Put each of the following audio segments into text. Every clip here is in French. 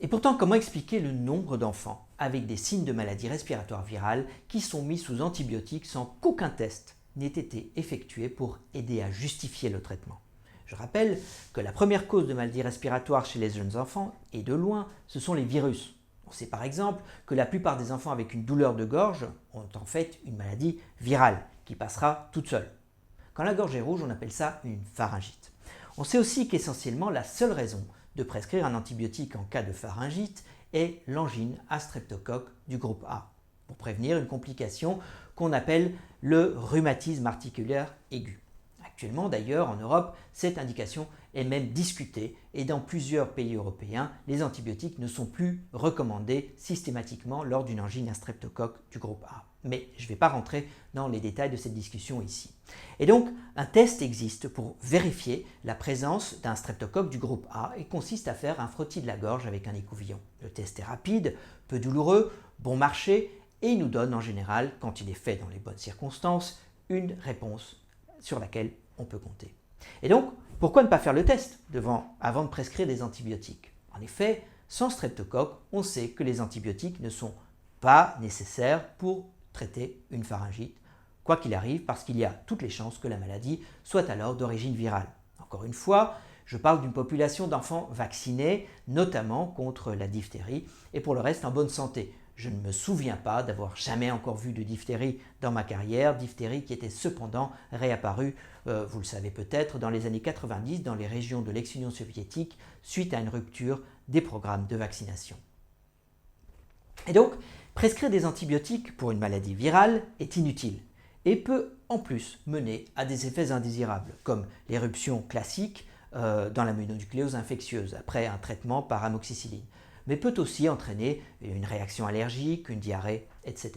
Et pourtant, comment expliquer le nombre d'enfants avec des signes de maladie respiratoire virale qui sont mis sous antibiotiques sans qu'aucun test n'ait été effectué pour aider à justifier le traitement? Je rappelle que la première cause de maladie respiratoire chez les jeunes enfants, et de loin, ce sont les virus. On sait par exemple que la plupart des enfants avec une douleur de gorge ont en fait une maladie virale qui passera toute seule. Quand la gorge est rouge, on appelle ça une pharyngite. On sait aussi qu'essentiellement la seule raison de prescrire un antibiotique en cas de pharyngite est l'angine à streptocoque du groupe A, pour prévenir une complication qu'on appelle le rhumatisme articulaire aigu. Actuellement d'ailleurs en Europe, cette indication est même discutée et dans plusieurs pays européens, les antibiotiques ne sont plus recommandés systématiquement lors d'une angine à streptocoque du groupe A. Mais je ne vais pas rentrer dans les détails de cette discussion ici. Et donc, un test existe pour vérifier la présence d'un streptocoque du groupe A et consiste à faire un frottis de la gorge avec un écouvillon. Le test est rapide, peu douloureux, bon marché et il nous donne en général, quand il est fait dans les bonnes circonstances, une réponse sur laquelle on peut compter. Et donc, pourquoi ne pas faire le test avant de prescrire des antibiotiques? En effet, sans streptocoque, on sait que les antibiotiques ne sont pas nécessaires pour traiter une pharyngite, quoi qu'il arrive, parce qu'il y a toutes les chances que la maladie soit alors d'origine virale. Encore une fois, je parle d'une population d'enfants vaccinés, notamment contre la diphtérie, et pour le reste en bonne santé. Je ne me souviens pas d'avoir jamais encore vu de diphtérie dans ma carrière, diphtérie qui était cependant réapparue, vous le savez peut-être, dans les années 90 dans les régions de l'ex-Union soviétique suite à une rupture des programmes de vaccination. Et donc, prescrire des antibiotiques pour une maladie virale est inutile et peut en plus mener à des effets indésirables, comme l'éruption classique dans la mononucléose infectieuse après un traitement par amoxicilline, mais peut aussi entraîner une réaction allergique, une diarrhée, etc.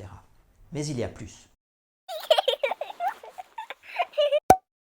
Mais il y a plus.